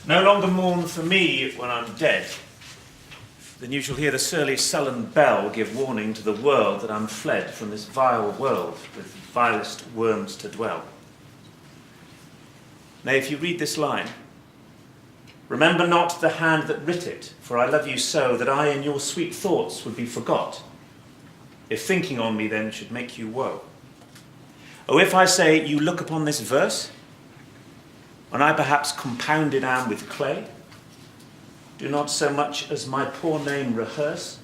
No longer mourn for me when I'm dead. Then you shall hear the surly sullen bell give warning to the world that I'm fled from this vile world with vilest worms to dwell. Nay, if you read this line, remember not the hand that writ it, for I love you so that I in your sweet thoughts would be forgot, if thinking on me then should make you woe. Oh, if I say you look upon this verse, when I perhaps compounded am with clay, do not so much as my poor name rehearse,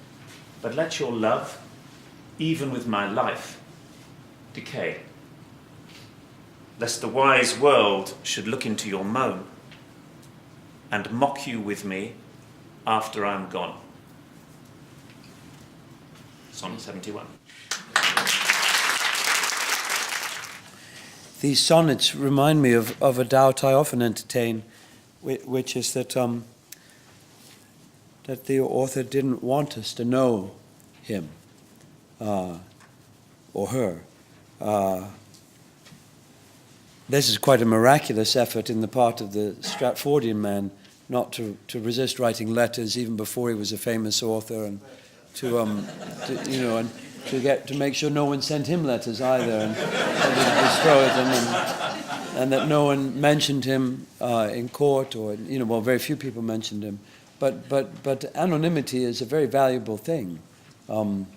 but let your love, even with my life, decay. Lest the wise world should look into your moan, and mock you with me after I'm gone. Sonnet 71. These sonnets remind me of a doubt I often entertain, which is that that the author didn't want us to know him or her. This is quite a miraculous effort in the part of the Stratfordian man not to resist writing letters even before he was a famous author, and to make sure no one sent him letters either, and destroyed them, and that no one mentioned him in court, or very few people mentioned him. But anonymity is a very valuable thing. Al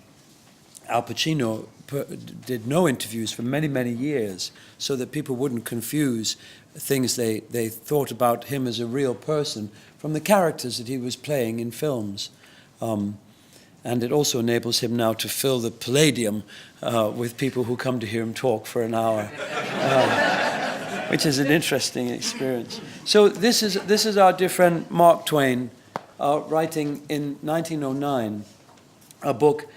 Pacino did no interviews for many, many years so that people wouldn't confuse things they thought about him as a real person from the characters that he was playing in films. And it also enables him now to fill the Palladium with people who come to hear him talk for an hour, which is an interesting experience. So this is our dear friend Mark Twain writing in 1909 a book,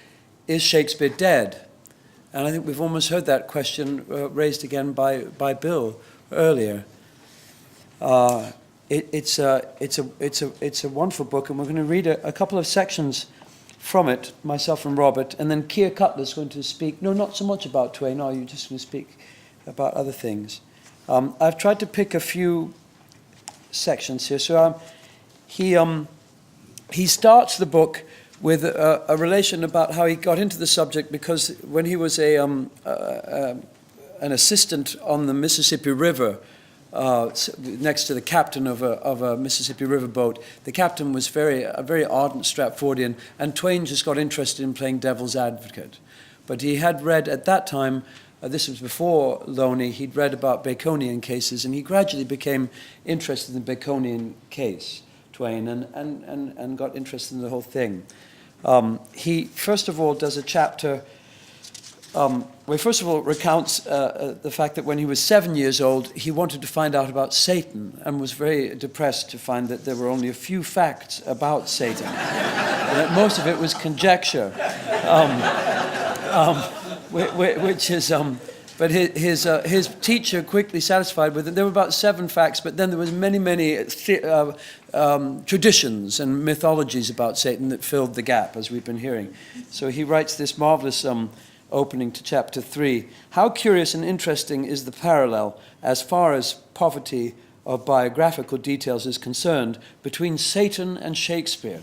Is Shakespeare Dead? And I think we've almost heard that question raised again by Bill earlier. It's a wonderful book, and we're going to read a couple of sections from it, myself and Robert, and then Keir Cutler's going to speak. No, not so much about Twain. Are you just going to speak about other things? I've tried to pick a few sections here. So he starts the book with a relation about how he got into the subject, because when he was an assistant on the Mississippi River, next to the captain of a Mississippi River boat, the captain was a very ardent Stratfordian, and Twain just got interested in playing devil's advocate. But he had read at that time, this was before Loney, he'd read about Baconian cases, and he gradually became interested in the Baconian case, Twain, and got interested in the whole thing. He, first of all, does a chapter where first of all recounts the fact that when he was 7 years old, he wanted to find out about Satan and was very depressed to find that there were only a few facts about Satan, and that most of it was conjecture, which is... But his teacher quickly satisfied with it. There were about 7 facts, but then there was many traditions and mythologies about Satan that filled the gap, as we've been hearing. So he writes this marvelous opening to chapter 3. How curious and interesting is the parallel, as far as poverty of biographical details is concerned, between Satan and Shakespeare.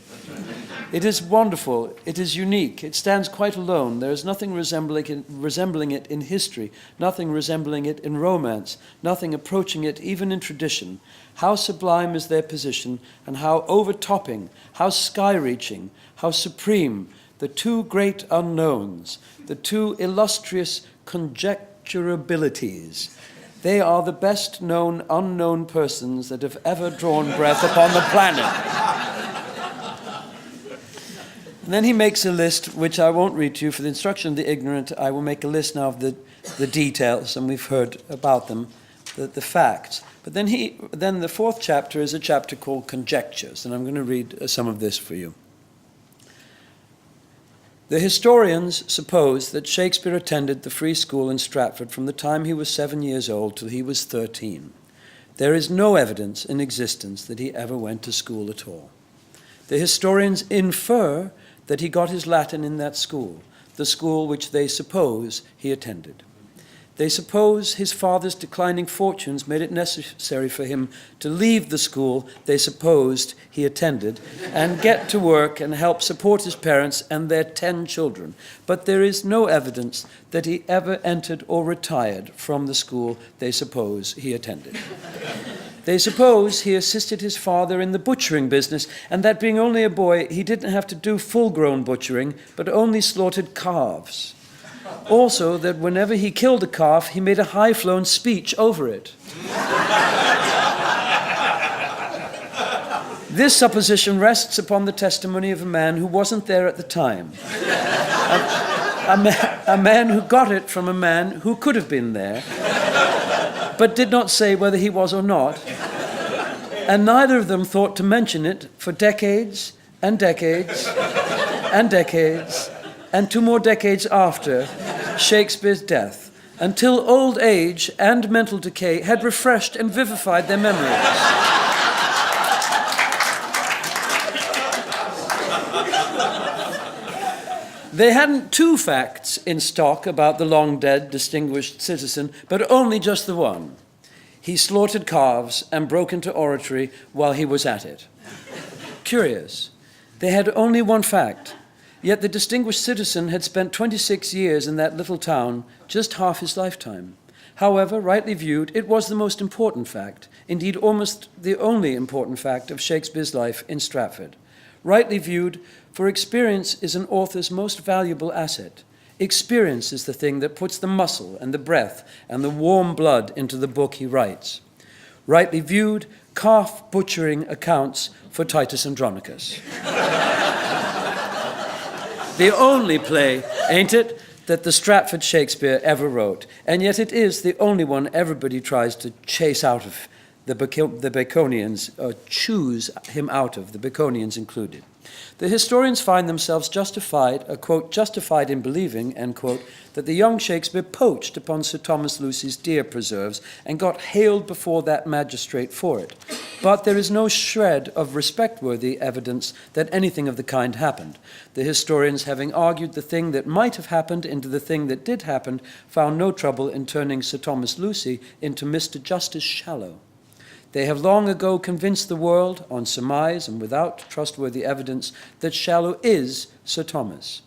It is wonderful, it is unique, it stands quite alone. There is nothing resembling it in history, nothing resembling it in romance, nothing approaching it even in tradition. How sublime is their position, and how overtopping, how sky-reaching, how supreme, the two great unknowns, the two illustrious conjecturabilities. They are the best known unknown persons that have ever drawn breath upon the planet. And then he makes a list, which I won't read to you for the instruction of the ignorant. I will make a list now of the details, and we've heard about them, the facts. But then the 4th chapter is a chapter called Conjectures, and I'm going to read some of this for you. The historians suppose that Shakespeare attended the free school in Stratford from the time he was 7 years old till he was 13. There is no evidence in existence that he ever went to school at all. The historians infer that he got his Latin in that school, the school which they suppose he attended. They suppose his father's declining fortunes made it necessary for him to leave the school they supposed he attended and get to work and help support his parents and their 10 children. But there is no evidence that he ever entered or retired from the school they suppose he attended. They suppose he assisted his father in the butchering business, and that being only a boy, he didn't have to do full-grown butchering, but only slaughtered calves. Also, that whenever he killed a calf, he made a high-flown speech over it. This supposition rests upon the testimony of a man who wasn't there at the time. A man who got it from a man who could have been there, but did not say whether he was or not. And neither of them thought to mention it for decades and decades and decades and 2 more decades after Shakespeare's death, until old age and mental decay had refreshed and vivified their memories. They hadn't 2 facts in stock about the long-dead distinguished citizen, but only just the one. He slaughtered calves and broke into oratory while he was at it. Curious. They had only 1 fact, yet the distinguished citizen had spent 26 years in that little town, just half his lifetime. However, rightly viewed, it was the most important fact, indeed almost the only important fact of Shakespeare's life in Stratford. Rightly viewed, for experience is an author's most valuable asset. Experience is the thing that puts the muscle and the breath and the warm blood into the book he writes. Rightly viewed, calf butchering accounts for Titus Andronicus. The only play, ain't it, that the Stratford Shakespeare ever wrote, and yet it is the only one everybody tries to chase out of the Baconians, or choose him out of, the Baconians included. The historians find themselves justified, quote, justified in believing, end quote, that the young Shakespeare poached upon Sir Thomas Lucy's deer preserves and got haled before that magistrate for it. But there is no shred of respect-worthy evidence that anything of the kind happened. The historians, having argued the thing that might have happened into the thing that did happen, found no trouble in turning Sir Thomas Lucy into Mr. Justice Shallow. They have long ago convinced the world, on surmise and without trustworthy evidence, that Shallow is Sir Thomas.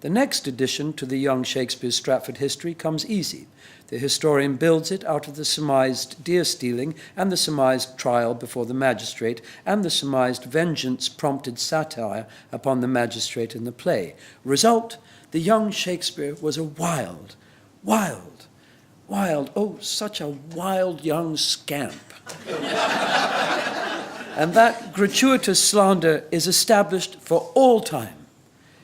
The next addition to the young Shakespeare's Stratford history comes easy. The historian builds it out of the surmised deer-stealing and the surmised trial before the magistrate and the surmised vengeance-prompted satire upon the magistrate in the play. Result, the young Shakespeare was a wild, oh, such a wild young scamp. And that gratuitous slander is established for all time.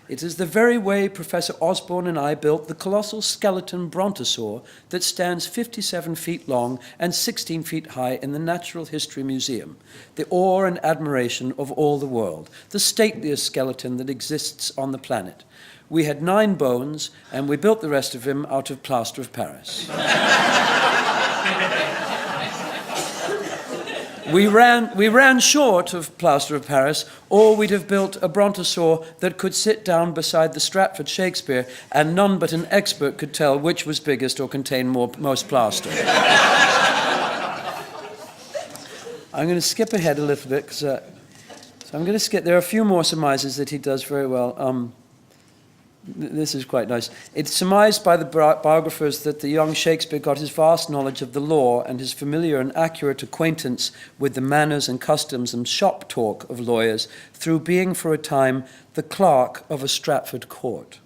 It is the very way Professor Osborne and I built the colossal skeleton brontosaur that stands 57 feet long and 16 feet high in the Natural History Museum, the awe and admiration of all the world, the stateliest skeleton that exists on the planet. We had 9 bones, and we built the rest of him out of plaster of Paris. We ran short of plaster of Paris, or we'd have built a brontosaur that could sit down beside the Stratford Shakespeare, and none but an expert could tell which was biggest or contained most plaster. I'm going to skip ahead a little bit, so I'm going to skip. There are a few more surmises that he does very well. This is quite nice. It's surmised by the biographers that the young Shakespeare got his vast knowledge of the law and his familiar and accurate acquaintance with the manners and customs and shop talk of lawyers through being for a time the clerk of a Stratford court.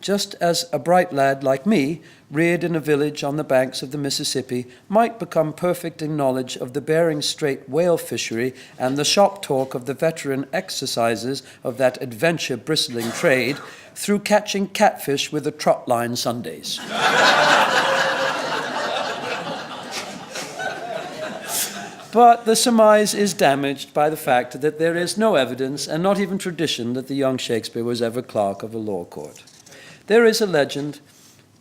Just as a bright lad like me, reared in a village on the banks of the Mississippi, might become perfect in knowledge of the Bering Strait whale fishery and the shop talk of the veteran exercises of that adventure-bristling trade through catching catfish with a trot line Sundays. But the surmise is damaged by the fact that there is no evidence and not even tradition that the young Shakespeare was ever clerk of a law court. There is a legend,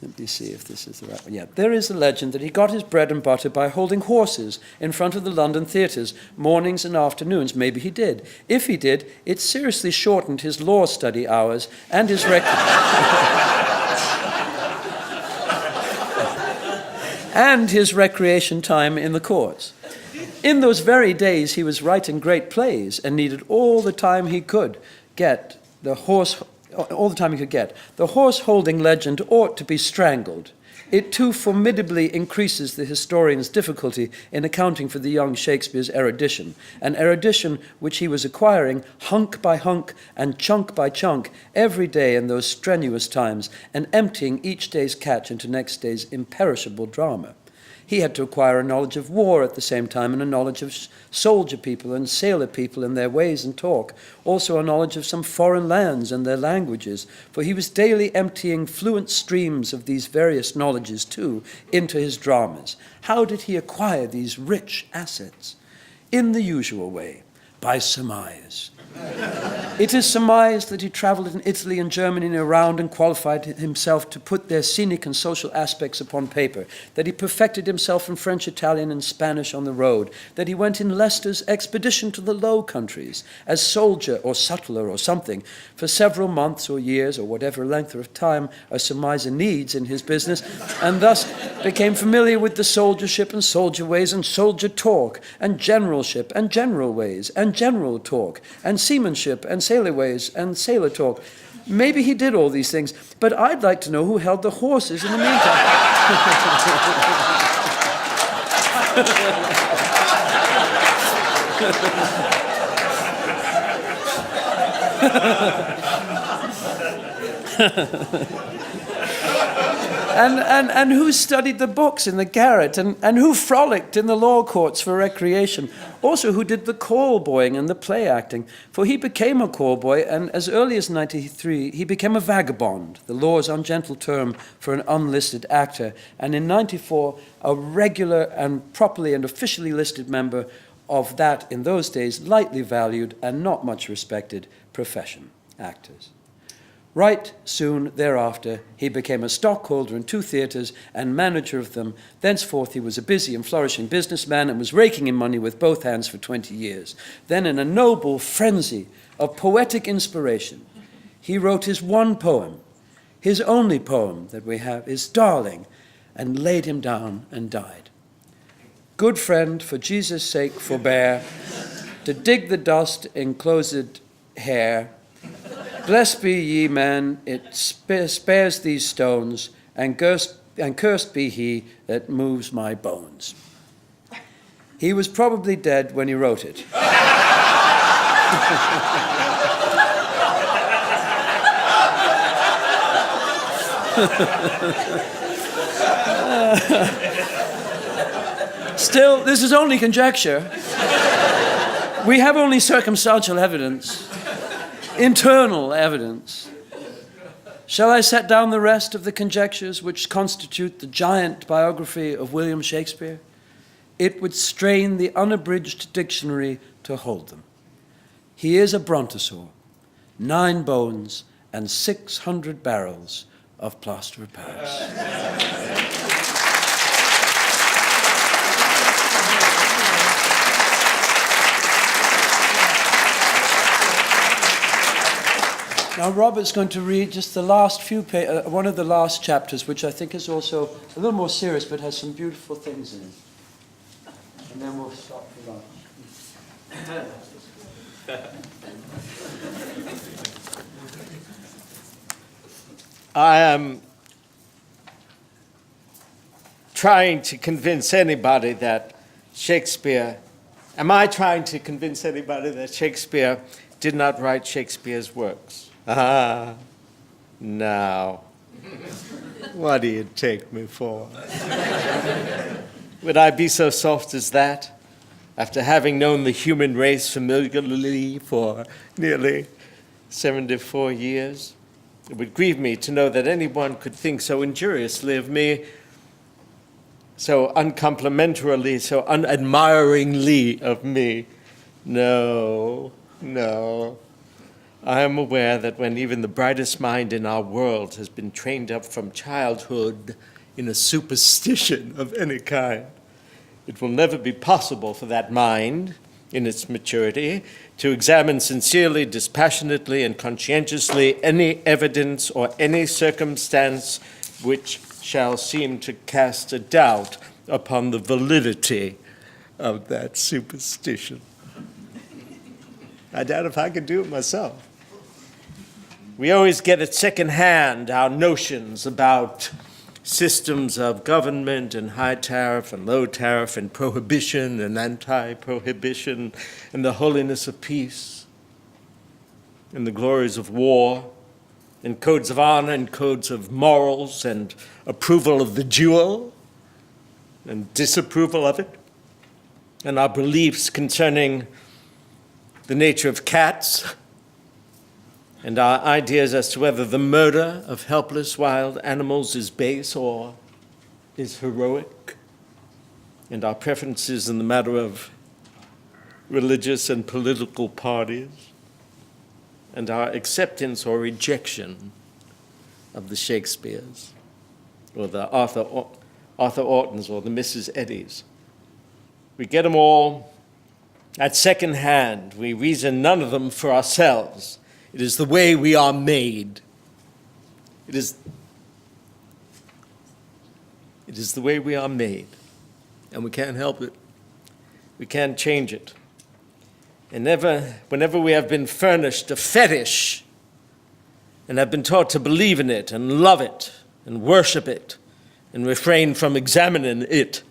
let me see if this is the right one. Yeah, there is a legend that he got his bread and butter by holding horses in front of the London theatres, mornings and afternoons. Maybe he did. If he did, it seriously shortened his law study hours and his and his recreation time in the courts. In those very days, he was writing great plays and needed all the time he could get. The horse-holding legend ought to be strangled. It too formidably increases the historian's difficulty in accounting for the young Shakespeare's erudition, an erudition which he was acquiring hunk by hunk and chunk by chunk every day in those strenuous times, and emptying each day's catch into next day's imperishable drama. He had to acquire a knowledge of war at the same time, and a knowledge of soldier people and sailor people and their ways and talk, also a knowledge of some foreign lands and their languages, for he was daily emptying fluent streams of these various knowledges, too, into his dramas. How did he acquire these rich assets? In the usual way, by surmise. It is surmised that he traveled in Italy and Germany and around and qualified himself to put their scenic and social aspects upon paper, that he perfected himself in French, Italian, and Spanish on the road, that he went in Leicester's expedition to the Low Countries as soldier or sutler or something for several months or years or whatever length of time a surmiser needs in his business, and thus became familiar with the soldiership and soldier ways and soldier talk and generalship and general ways and general talk and seamanship and sailor ways and sailor talk. Maybe he did all these things, but I'd like to know who held the horses in the meantime. And who studied the books in the garret, and who frolicked in the law courts for recreation. Also, who did the call boying and the play acting. For he became a call boy, and as early as 93, he became a vagabond, the law's ungentle term for an unlisted actor. And in 94, a regular and properly and officially listed member of that, in those days, lightly valued and not much respected profession, actors. Right soon thereafter, he became a stockholder in 2 theatres and manager of them. Thenceforth, he was a busy and flourishing businessman and was raking in money with both hands for 20 years. Then, in a noble frenzy of poetic inspiration, he wrote his one poem, his only poem that we have, his darling, and laid him down and died. Good friend, for Jesus' sake forbear to dig the dust in closed hair. Blessed be ye men, it spares these stones, and cursed be he that moves my bones. He was probably dead when he wrote it. Still, this is only conjecture. We have only circumstantial evidence. Internal evidence. Shall I set down the rest of the conjectures which constitute the giant biography of William Shakespeare? It would strain the unabridged dictionary to hold them. He is a brontosaur, 9 bones, and 600 barrels of plaster of Paris. Now, Robert's going to read just the last few one of the last chapters, which I think is also a little more serious, but has some beautiful things in it. And then we'll stop for lunch. I am trying to convince anybody that Shakespeare did not write Shakespeare's works? Ah, now, what do you take me for? Would I be so soft as that, after having known the human race familiarly for nearly 74 years? It would grieve me to know that anyone could think so injuriously of me, so uncomplimentarily, so unadmiringly of me. No. I am aware that when even the brightest mind in our world has been trained up from childhood in a superstition of any kind, it will never be possible for that mind, in its maturity, to examine sincerely, dispassionately, and conscientiously any evidence or any circumstance which shall seem to cast a doubt upon the validity of that superstition. I doubt if I could do it myself. We always get at second hand our notions about systems of government and high tariff and low tariff and prohibition and anti-prohibition and the holiness of peace and the glories of war and codes of honor and codes of morals and approval of the duel and disapproval of it, and our beliefs concerning the nature of cats, and our ideas as to whether the murder of helpless wild animals is base or is heroic, and our preferences in the matter of religious and political parties, and our acceptance or rejection of the Shakespeares, or the Arthur Ortons, or the Mrs. Eddies. We get them all at second hand. We reason none of them for ourselves. It is the way we are made. It is the way we are made, and we can't help it. We can't change it. And whenever we have been furnished a fetish and have been taught to believe in it and love it and worship it and refrain from examining it,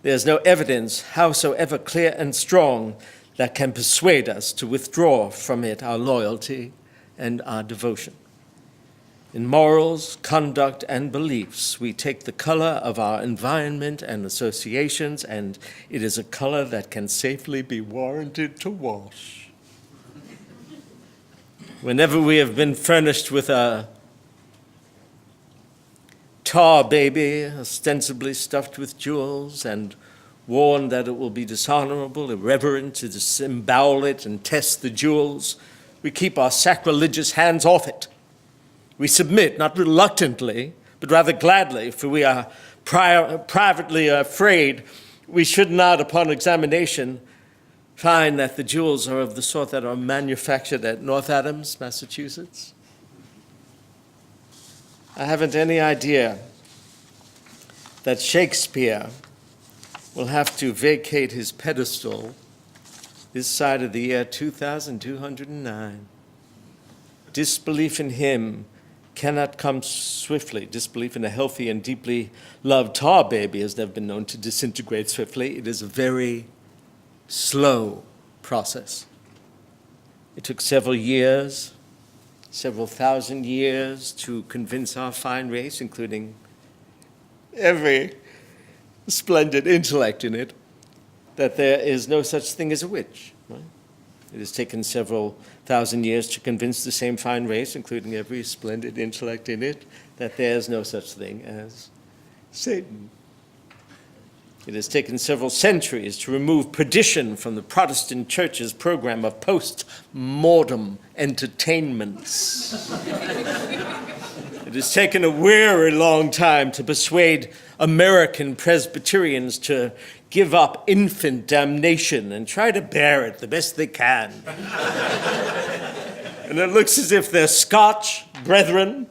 there's no evidence, howsoever clear and strong, that can persuade us to withdraw from it our loyalty and our devotion. In morals, conduct, and beliefs, we take the color of our environment and associations, and it is a color that can safely be warranted to wash. Whenever we have been furnished with a tar baby, ostensibly stuffed with jewels, and warned that it will be dishonorable, irreverent to disembowel it and test the jewels, we keep our sacrilegious hands off it. We submit, not reluctantly, but rather gladly, for we are privately afraid we should not, upon examination, find that the jewels are of the sort that are manufactured at North Adams, Massachusetts. I haven't any idea that Shakespeare will have to vacate his pedestal this side of the year 2209. Disbelief in him cannot come swiftly. Disbelief in a healthy and deeply loved tar baby has never been known to disintegrate swiftly. It is a very slow process. It took several years, several thousand years to convince our fine race, including every splendid intellect in it, that there is no such thing as a witch. Right? It has taken several thousand years to convince the same fine race, including every splendid intellect in it, that there is no such thing as Satan. It has taken several centuries to remove perdition from the Protestant Church's program of post-mortem entertainments. It has taken a weary long time to persuade American Presbyterians to give up infant damnation and try to bear it the best they can. And it looks as if their Scotch brethren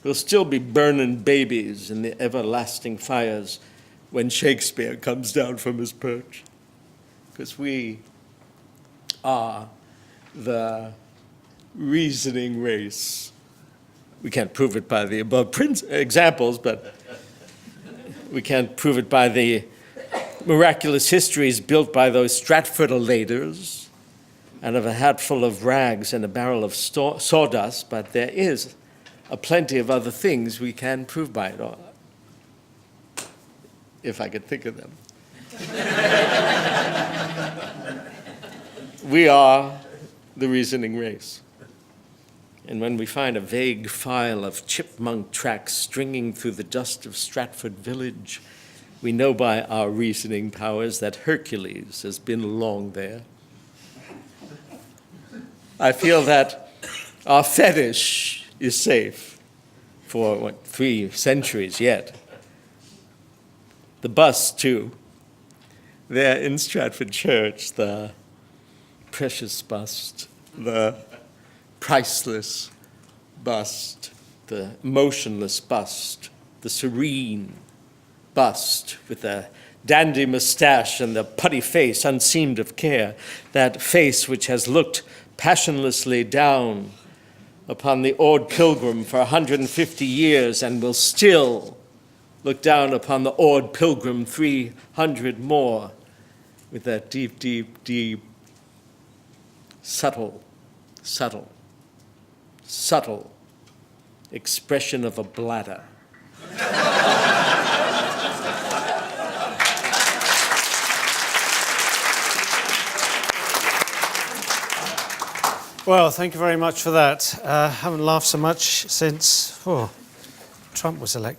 will still be burning babies in the everlasting fires when Shakespeare comes down from his perch. Because we are the reasoning race. We can't prove it by the above examples, but we can't prove it by the miraculous histories built by those Stratfordolaters out of a hatful of rags and a barrel of sawdust, but there is a plenty of other things we can prove by it, if I could think of them. We are the reasoning race. And when we find a vague file of chipmunk tracks stringing through the dust of Stratford village, we know by our reasoning powers that Hercules has been long there. I feel that our fetish is safe for, 3 centuries yet. The bust, too. There in Stratford Church, the precious bust, the priceless bust, the motionless bust the serene bust with the dandy mustache and the putty face unseamed of care, that face which has looked passionlessly down upon the awed pilgrim for 150 years and will still look down upon the awed pilgrim 300 more, with that deep, deep, deep, subtle expression of a bladder. Well, thank you very much for that. Haven't laughed so much since Trump was elected.